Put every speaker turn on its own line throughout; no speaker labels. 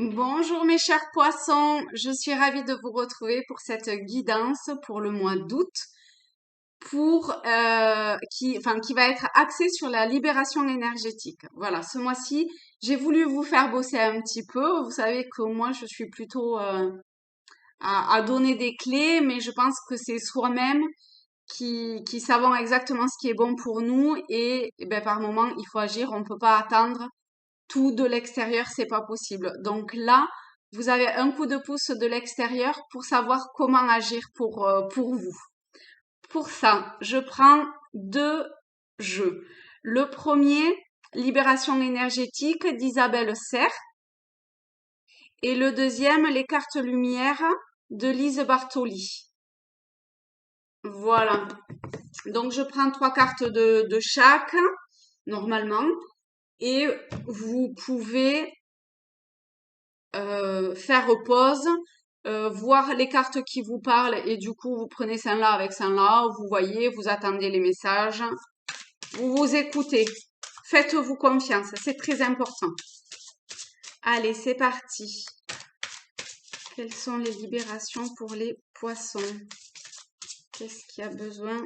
Bonjour mes chers poissons, je suis ravie de vous retrouver pour cette guidance pour le mois d'août qui va être axée sur la libération énergétique. Voilà, ce mois-ci, j'ai voulu vous faire bosser un petit peu. Vous savez que moi, je suis plutôt à donner des clés, mais je pense que c'est soi-même qui savons exactement ce qui est bon pour nous et ben, par moment, il faut agir. On ne peut pas attendre tout de l'extérieur, c'est pas possible. Donc là, vous avez un coup de pouce de l'extérieur pour savoir comment agir pour vous. Pour ça, je prends deux jeux. Le premier, Libération énergétique d'Isabelle Serre. Et le deuxième, Les cartes lumière de Lise Bartoli. Voilà. Donc, je prends trois cartes de chaque, normalement. Et vous pouvez faire pause, voir les cartes qui vous parlent et du coup vous prenez celle-là avec celle-là, vous voyez, vous attendez les messages, vous vous écoutez. Faites-vous confiance, c'est très important. Allez, c'est parti. Quelles sont les libérations pour les poissons? Qu'est-ce qui a besoin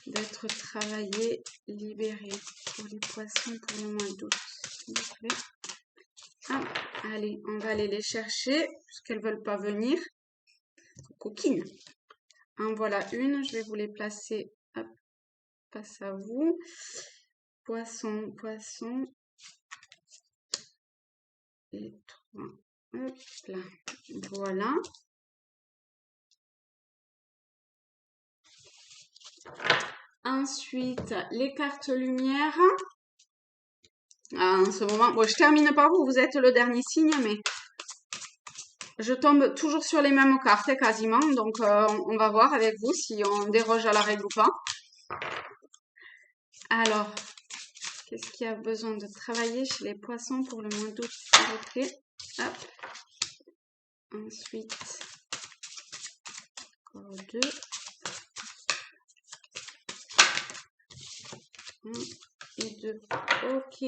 d'être travaillé, libéré pour les poissons pour le mois d'août, s'il vous plaît? Ah, allez, on va aller les chercher puisqu'elles veulent pas venir. Coquine. En voilà une, je vais vous les placer. Hop, passe à vous. Poisson, poisson. Et trois. Hop là. Voilà. Ensuite, les cartes lumière. En ce moment, bon, je termine par vous, vous êtes le dernier signe, mais je tombe toujours sur les mêmes cartes, quasiment. Donc, on va voir avec vous si on déroge à la règle ou pas. Alors, qu'est-ce qui a besoin de travailler chez les poissons pour le mois d'août, s'il vous plaît? Hop. Ensuite, encore deux. Un et deux. Ok.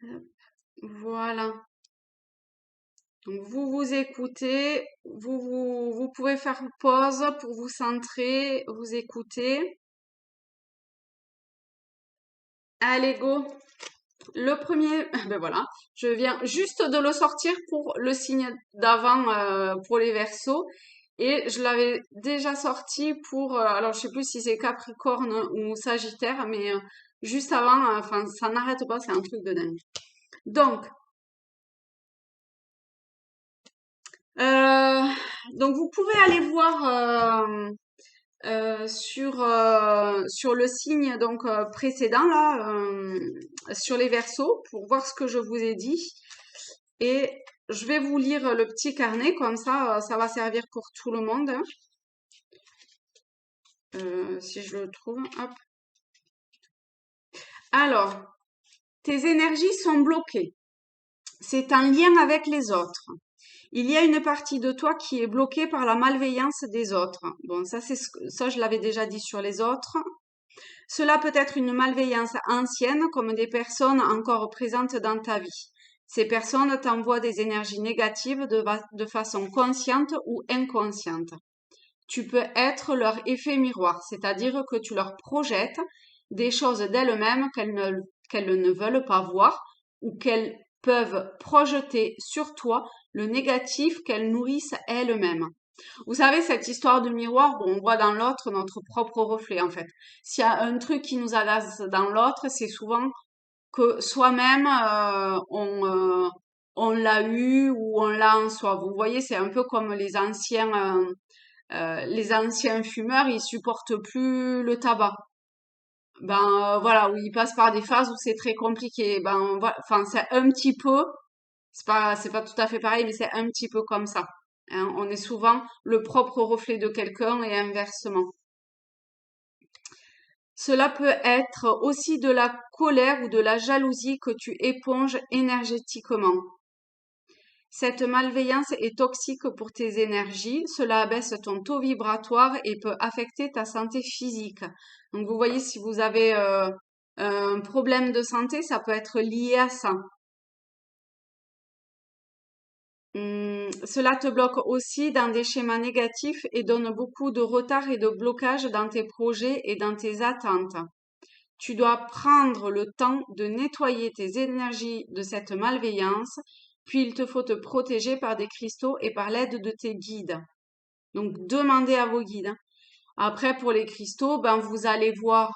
Hop. Voilà. Donc, vous vous écoutez. Vous pouvez faire pause pour vous centrer, vous écouter. Allez, go. Le premier, ben voilà, je viens juste de le sortir pour le signe d'avant pour les Verseaux et je l'avais déjà sorti pour, alors je sais plus si c'est Capricorne ou Sagittaire, mais juste avant, enfin ça n'arrête pas, c'est un truc de dingue. Donc, euh, donc vous pouvez aller voir sur le signe donc précédent là, sur les Verseaux pour voir ce que je vous ai dit. Et je vais vous lire le petit carnet, comme ça va servir pour tout le monde, hein. Si je le trouve, hop. Alors, tes énergies sont bloquées. C'est un lien avec les autres. Il y a une partie de toi qui est bloquée par la malveillance des autres. Bon, ça, je l'avais déjà dit sur les autres. Cela peut être une malveillance ancienne, comme des personnes encore présentes dans ta vie. Ces personnes t'envoient des énergies négatives de façon consciente ou inconsciente. Tu peux être leur effet miroir, c'est-à-dire que tu leur projettes des choses d'elles-mêmes qu'elles ne veulent pas voir ou qu'elles peuvent projeter sur toi le négatif qu'elles nourrissent elles-mêmes. Vous savez, cette histoire de miroir, bon, on voit dans l'autre notre propre reflet, en fait. S'il y a un truc qui nous agace dans l'autre, c'est souvent que soi-même, on l'a eu ou on l'a en soi. Vous voyez, c'est un peu comme les anciens fumeurs, ils supportent plus le tabac. Ben voilà, où ils passent par des phases où c'est très compliqué. Ben voilà, enfin c'est un petit peu, c'est pas tout à fait pareil, mais c'est un petit peu comme ça, hein. On est souvent le propre reflet de quelqu'un et inversement. Cela peut être aussi de la colère ou de la jalousie que tu éponges énergétiquement. Cette malveillance est toxique pour tes énergies, cela abaisse ton taux vibratoire et peut affecter ta santé physique. Donc vous voyez, si vous avez un problème de santé, ça peut être lié à ça. Cela te bloque aussi dans des schémas négatifs et donne beaucoup de retard et de blocage dans tes projets et dans tes attentes. Tu dois prendre le temps de nettoyer tes énergies de cette malveillance, puis il te faut te protéger par des cristaux et par l'aide de tes guides. Donc, demandez à vos guides, hein. Après, pour les cristaux, ben, vous allez voir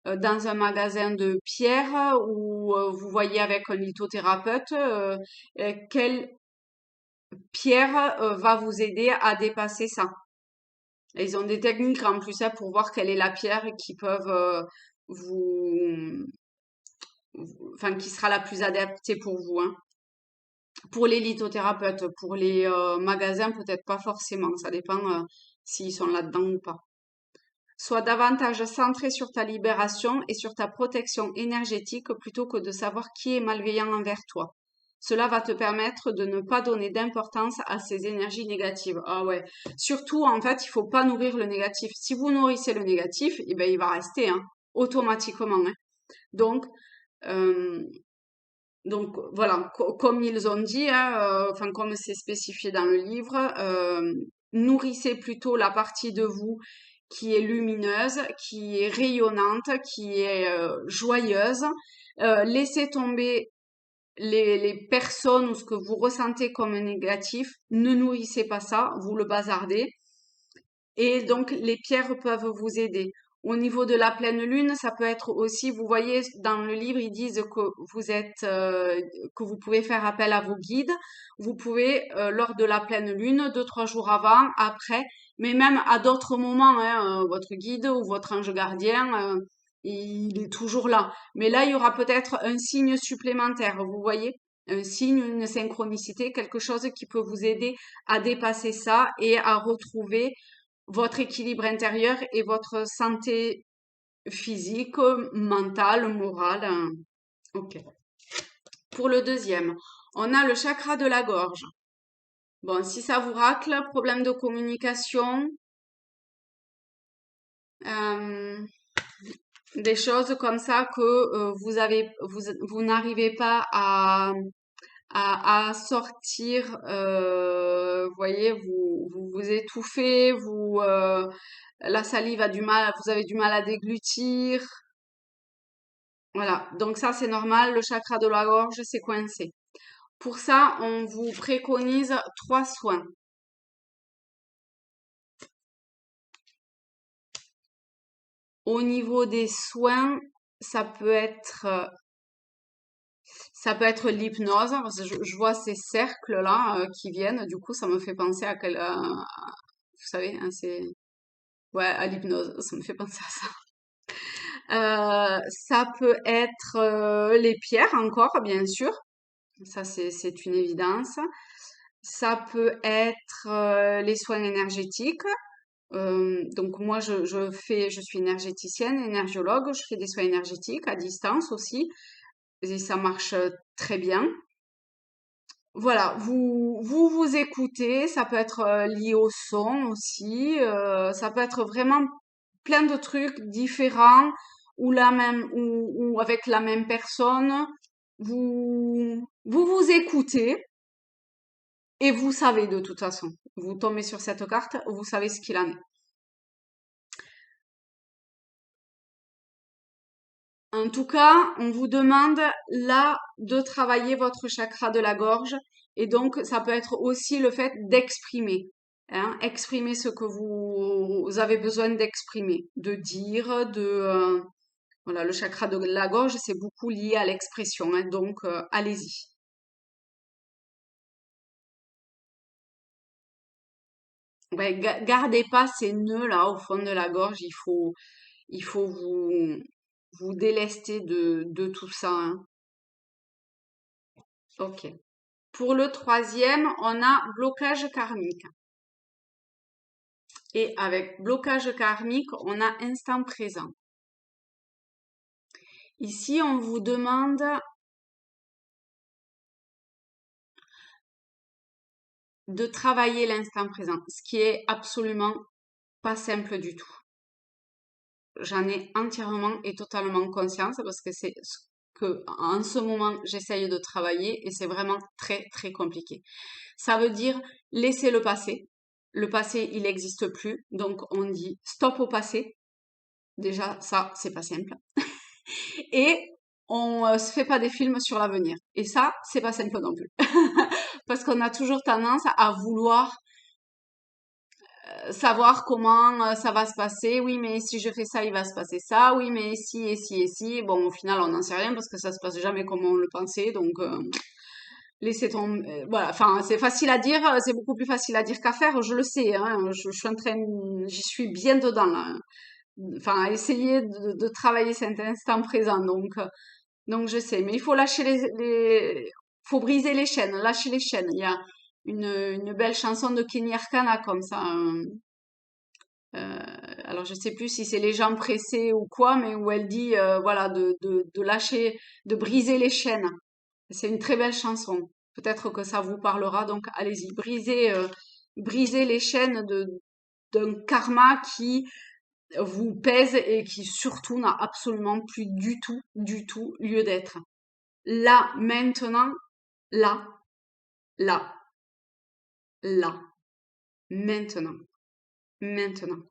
dans un magasin de pierres ou vous voyez avec un lithothérapeute quelle pierre va vous aider à dépasser ça. Et ils ont des techniques en plus hein, pour voir quelle est la pierre qui peuvent vous, enfin qui sera la plus adaptée pour vous, hein. Pour les lithothérapeutes, pour les magasins peut-être pas forcément, ça dépend s'ils sont là-dedans ou pas. Sois davantage centré sur ta libération et sur ta protection énergétique plutôt que de savoir qui est malveillant envers toi. Cela va te permettre de ne pas donner d'importance à ces énergies négatives. Ah ouais. Surtout, en fait, il faut pas nourrir le négatif. Si vous nourrissez le négatif, eh ben, il va rester, hein, automatiquement, hein. Donc, euh, donc voilà, comme ils ont dit, hein, enfin comme c'est spécifié dans le livre, nourrissez plutôt la partie de vous qui est lumineuse, qui est rayonnante, qui est joyeuse. Laissez tomber les personnes ou ce que vous ressentez comme négatif. Ne nourrissez pas ça, vous le bazardez. Et donc, les pierres peuvent vous aider. Au niveau de la pleine lune, ça peut être aussi, vous voyez, dans le livre, ils disent que vous êtes, que vous pouvez faire appel à vos guides. Vous pouvez, lors de la pleine lune, 2, 3 jours avant, après, mais même à d'autres moments, hein, votre guide ou votre ange gardien, il est toujours là. Mais là, il y aura peut-être un signe supplémentaire, vous voyez? Un signe, une synchronicité, quelque chose qui peut vous aider à dépasser ça et à retrouver votre équilibre intérieur et votre santé physique, mentale, morale, hein. Ok. Pour le deuxième, on a le chakra de la gorge. Bon, si ça vous racle, problème de communication, euh, des choses comme ça que vous n'arrivez pas à sortir, vous voyez, vous étouffez, la salive a du mal, vous avez du mal à déglutir. Voilà, donc ça c'est normal, le chakra de la gorge c'est coincé. Pour ça, on vous préconise 3 soins. Au niveau des soins, ça peut être euh, ça peut être l'hypnose, parce que je vois ces cercles là qui viennent, du coup ça me fait penser à vous savez, hein, c'est ouais à l'hypnose, ça me fait penser à ça. Ça peut être les pierres encore, bien sûr. Ça, c'est une évidence. Ça peut être les soins énergétiques. Donc moi, je suis énergéticienne, énergiologue. Je fais des soins énergétiques à distance aussi. Et ça marche très bien. Voilà, vous écoutez. Ça peut être lié au son aussi. Ça peut être vraiment plein de trucs différents ou ou avec la même personne. Vous écoutez et vous savez de toute façon. Vous tombez sur cette carte, vous savez ce qu'il en est. En tout cas, on vous demande là de travailler votre chakra de la gorge et donc ça peut être aussi le fait d'exprimer, hein, exprimer ce que vous avez besoin d'exprimer, de dire, voilà, le chakra de la gorge, c'est beaucoup lié à l'expression, hein, donc allez-y. Ouais, gardez pas ces nœuds là au fond de la gorge, il faut vous délester de tout ça, hein. Ok. Pour le troisième, on a blocage karmique. Et avec blocage karmique, on a instant présent. Ici, on vous demande de travailler l'instant présent, ce qui est absolument pas simple du tout. J'en ai entièrement et totalement conscience parce que c'est ce que en ce moment j'essaye de travailler et c'est vraiment très très compliqué. Ça veut dire laisser le passé. Le passé, il n'existe plus, donc on dit stop au passé. Déjà, ça, c'est pas simple. Et on se fait pas des films sur l'avenir. Et ça, c'est pas simple non plus. Parce qu'on a toujours tendance à vouloir savoir comment ça va se passer. Oui, mais si je fais ça, il va se passer ça. Oui, mais si et si et si. Bon, au final, on n'en sait rien parce que ça se passe jamais comme on le pensait. Donc, laissez tomber. Voilà. Enfin, c'est facile à dire. C'est beaucoup plus facile à dire qu'à faire. Je le sais. Hein, je suis en train, j'y suis bien dedans là. Enfin, à essayer de travailler cet instant présent. Donc je sais. Mais il faut lâcher faut briser les chaînes. Lâcher les chaînes. Il y a une belle chanson de Kenny Arcana comme ça. Euh, alors je sais plus si c'est les gens pressés ou quoi, mais où elle dit voilà de lâcher, de briser les chaînes. C'est une très belle chanson. Peut-être que ça vous parlera. Donc allez-y, brisez les chaînes de d'un karma qui vous pèse et qui surtout n'a absolument plus du tout lieu d'être. Là, maintenant, là, là, là, maintenant, maintenant.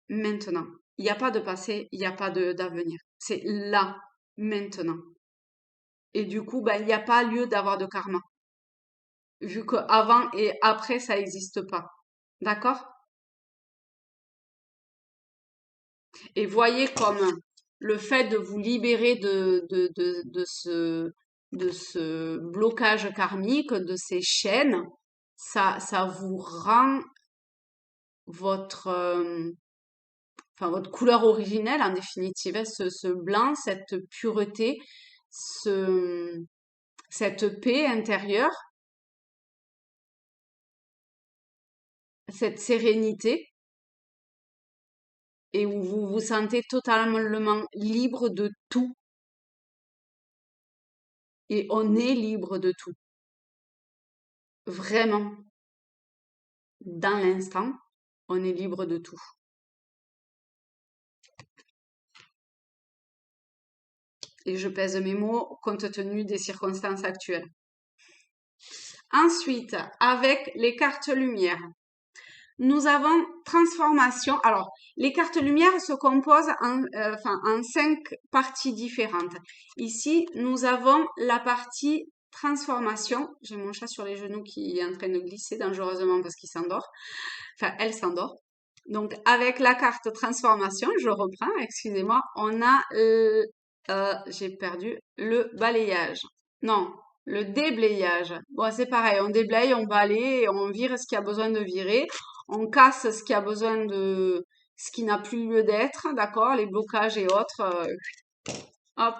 Maintenant. Il n'y a pas de passé, il n'y a pas d'avenir. C'est là, maintenant. Et du coup, ben, il n'y a pas lieu d'avoir de karma, vu que avant et après, ça n'existe pas. D'accord? Et voyez comme le fait de vous libérer de ce blocage karmique, de ces chaînes, ça vous rend votre, enfin votre couleur originelle en définitive, hein, ce blanc, cette pureté, ce, cette paix intérieure, cette sérénité, et où vous vous sentez totalement libre de tout, et on est libre de tout. Vraiment, dans l'instant, on est libre de tout. Et je pèse mes mots compte tenu des circonstances actuelles. Ensuite, avec les cartes lumière. Nous avons transformation. Alors, les cartes lumière se composent en 5 parties différentes. Ici, nous avons la partie transformation. J'ai mon chat sur les genoux qui est en train de glisser dangereusement parce qu'il s'endort. Enfin, elle s'endort. Donc, avec la carte transformation, je reprends, excusez-moi, on a, j'ai perdu le balayage. Non, le déblayage. Bon, c'est pareil, on déblaye, on balaye, on vire ce qui a besoin de virer, on casse ce qui a besoin de, ce qui n'a plus lieu d'être, d'accord, les blocages et autres, hop,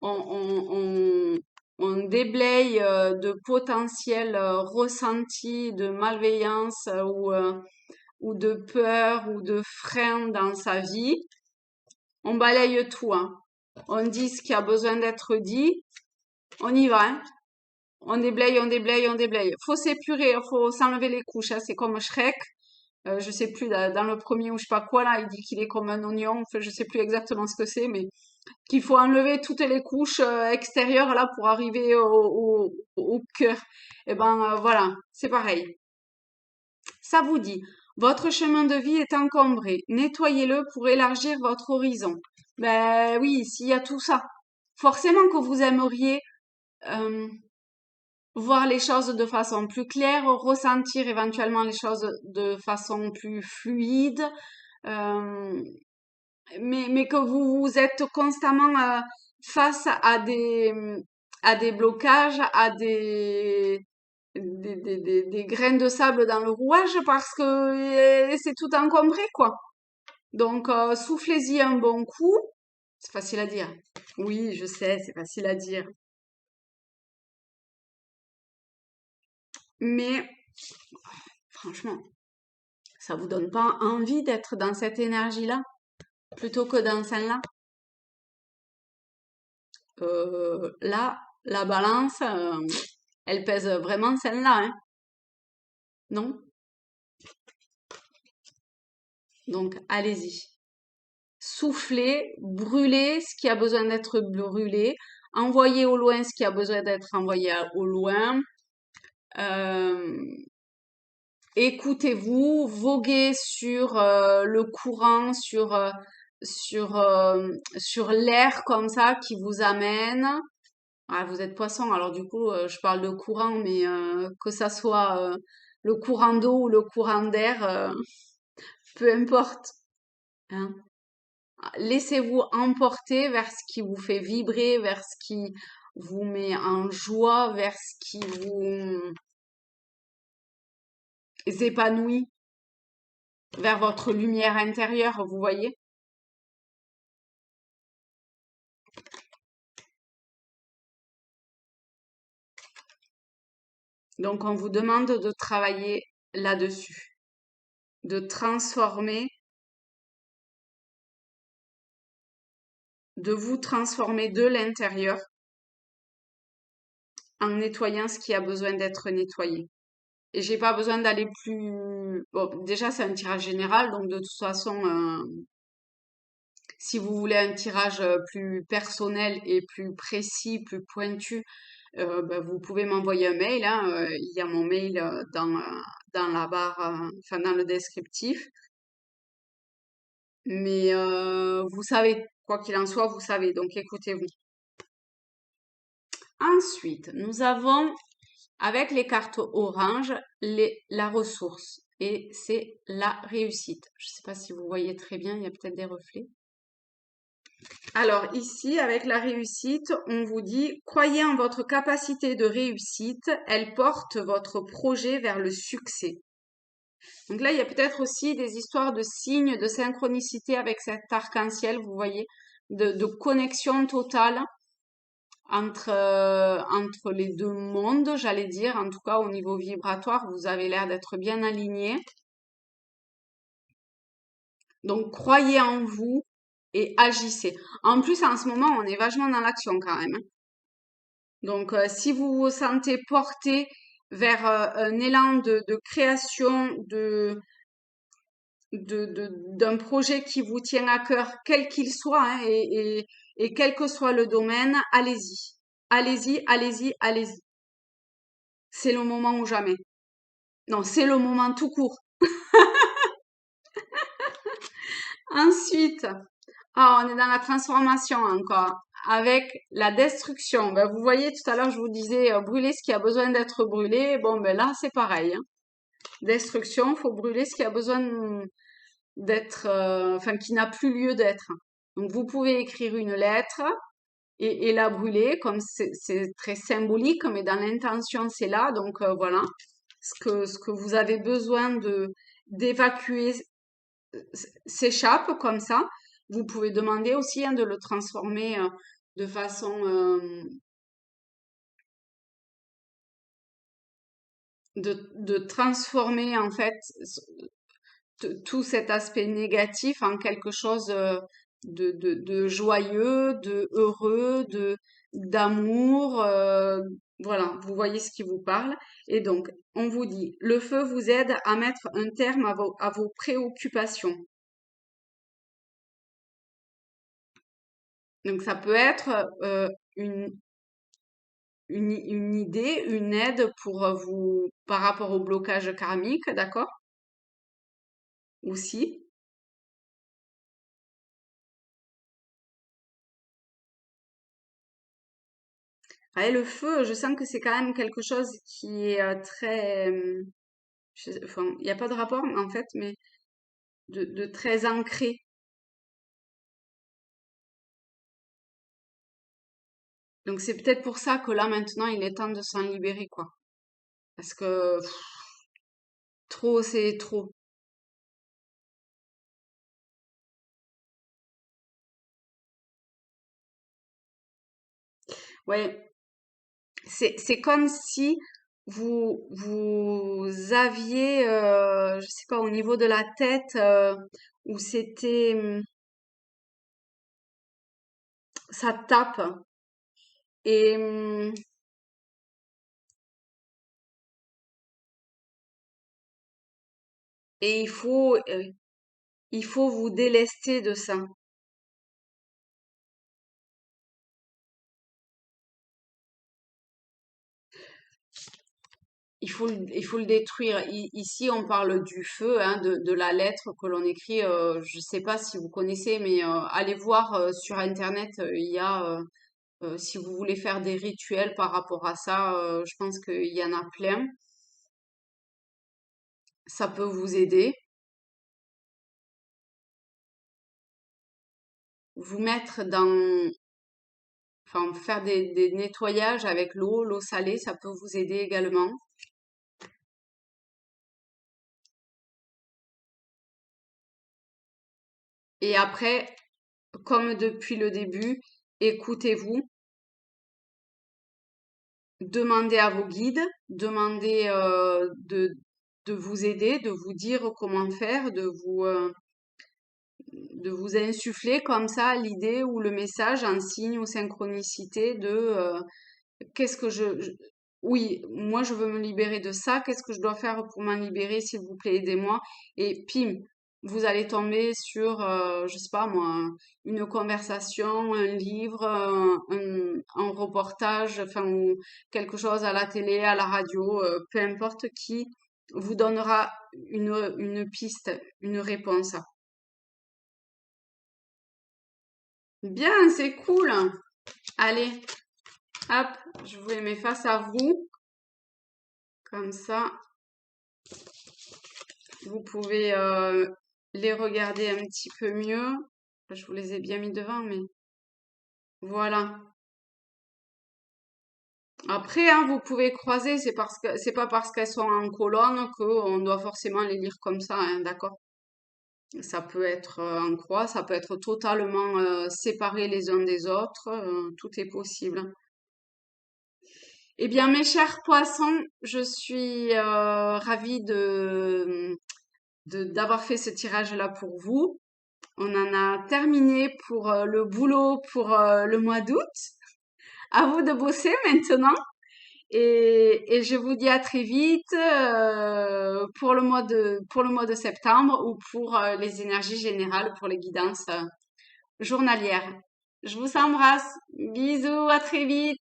on, on déblaye de potentiels ressentis de malveillance ou de peur ou de frein dans sa vie. On balaye tout, hein. On dit ce qui a besoin d'être dit, on y va, hein. On déblaye, on déblaye, on déblaye. Faut s'épurer, faut s'enlever les couches, hein. C'est comme Shrek. Je sais plus, dans le premier ou je sais pas quoi, là, il dit qu'il est comme un oignon. Enfin, je sais plus exactement ce que c'est, mais qu'il faut enlever toutes les couches extérieures, là, pour arriver au cœur. Et ben, voilà, c'est pareil. Ça vous dit, votre chemin de vie est encombré. Nettoyez-le pour élargir votre horizon. Ben oui, s'il y a tout ça. Forcément que vous aimeriez euh, voir les choses de façon plus claire, ressentir éventuellement les choses de façon plus fluide, euh, mais que vous êtes constamment face à des blocages, à des grains de sable dans le rouage parce que c'est tout encombré, quoi. Donc, soufflez-y un bon coup. C'est facile à dire. Oui, je sais, c'est facile à dire. Mais franchement, ça vous donne pas envie d'être dans cette énergie-là plutôt que dans celle-là? Là, la balance, elle pèse vraiment celle-là, hein? Non? Donc, allez-y. Soufflez, brûlez ce qui a besoin d'être brûlé envoyez au loin ce qui a besoin d'être envoyé au loin. Euh, Écoutez-vous, voguez sur le courant, sur l'air comme ça qui vous amène. Ah, vous êtes poisson, alors du coup, je parle de courant, mais que ça soit le courant d'eau ou le courant d'air, peu importe, hein. Laissez-vous emporter vers ce qui vous fait vibrer, vers ce qui vous met en joie, vers ce qui vous épanouit, vers votre lumière intérieure, vous voyez? Donc, on vous demande de travailler là-dessus, de transformer, de vous transformer de l'intérieur en nettoyant ce qui a besoin d'être nettoyé. Et j'ai pas besoin d'aller plus. Bon, déjà, c'est un tirage général, donc de toute façon, si vous voulez un tirage plus personnel et plus précis, plus pointu, ben, vous pouvez m'envoyer un mail, hein, il y a mon mail dans la barre, enfin dans le descriptif. Mais vous savez, quoi qu'il en soit, vous savez, donc écoutez-vous. Ensuite, nous avons avec les cartes orange la ressource et c'est la réussite. Je ne sais pas si vous voyez très bien, il y a peut-être des reflets. Alors ici, avec la réussite, on vous dit, croyez en votre capacité de réussite, elle porte votre projet vers le succès. Donc là, il y a peut-être aussi des histoires de signes, de synchronicité avec cet arc-en-ciel, vous voyez, de connexion totale entre les deux mondes, j'allais dire. En tout cas, au niveau vibratoire, vous avez l'air d'être bien alignés. Donc, croyez en vous et agissez. En plus, en ce moment, on est vachement dans l'action quand même, hein. Donc, si vous vous sentez porté vers un élan de création, d'un projet qui vous tient à cœur, quel qu'il soit, hein, et quel que soit le domaine, allez-y. Allez-y, allez-y, allez-y. C'est le moment ou jamais. Non, c'est le moment tout court. Ensuite, ah, on est dans la transformation encore. Avec la destruction. Ben, vous voyez, tout à l'heure, je vous disais brûler ce qui a besoin d'être brûlé. Bon, ben là, c'est pareil, hein. Destruction, faut brûler ce qui a besoin d'être, enfin, qui n'a plus lieu d'être. Donc, vous pouvez écrire une lettre et la brûler, comme c'est très symbolique, mais dans l'intention, c'est là. Donc, voilà. Ce que vous avez besoin d'évacuer s'échappe comme ça. Vous pouvez demander aussi, hein, de le transformer de façon de transformer en fait tout cet aspect négatif en quelque chose de joyeux, de heureux, de d'amour. Voilà, vous voyez ce qui vous parle. Et donc, on vous dit, le feu vous aide à mettre un terme à vos préoccupations. Donc, ça peut être une une idée, une aide pour vous par rapport au blocage karmique, d'accord? Aussi. Ouais, le feu, je sens que c'est quand même quelque chose qui est très, enfin, il n'y a pas de rapport en fait, mais de très ancré. Donc c'est peut-être pour ça que là maintenant il est temps de s'en libérer, quoi. Parce que trop, c'est trop. Ouais, c'est comme si vous aviez, je sais pas, au niveau de la tête, où c'était, ça tape. Et, et il faut vous délester de ça. il faut le détruire. Ici, on parle du feu, hein, de la lettre que l'on écrit. Je sais pas si vous connaissez, mais allez voir sur Internet. Il y a, si vous voulez faire des rituels par rapport à ça, je pense qu'il y en a plein. Ça peut vous aider. Vous mettre dans, enfin, faire des nettoyages avec l'eau salée, ça peut vous aider également. Et après, comme depuis le début, écoutez-vous, demandez à vos guides, demandez de vous aider, de vous dire comment faire, de vous insuffler comme ça l'idée ou le message en signe ou synchronicité de qu'est-ce que oui, moi je veux me libérer de ça, qu'est-ce que je dois faire pour m'en libérer, s'il vous plaît, aidez-moi. Et pim, vous allez tomber sur, je sais pas moi, une conversation, un livre, un reportage, enfin, ou quelque chose à la télé, à la radio, peu importe qui vous donnera une piste, une réponse. Bien, c'est cool. Allez, hop, je vous les mets face à vous, comme ça. Vous pouvez les regarder un petit peu mieux. Je vous les ai bien mis devant, mais voilà. Après, hein, vous pouvez croiser, c'est pas parce qu'elles sont en colonne qu'on doit forcément les lire comme ça, hein, d'accord? Ça peut être en croix, ça peut être totalement séparés les uns des autres, tout est possible. Eh bien, mes chers poissons, je suis ravie d'avoir fait ce tirage-là pour vous. On en a terminé pour le boulot pour le mois d'août. À vous de bosser maintenant. Et je vous dis à très vite pour le mois de septembre ou pour les énergies générales, pour les guidances journalières. Je vous embrasse. Bisous, à très vite.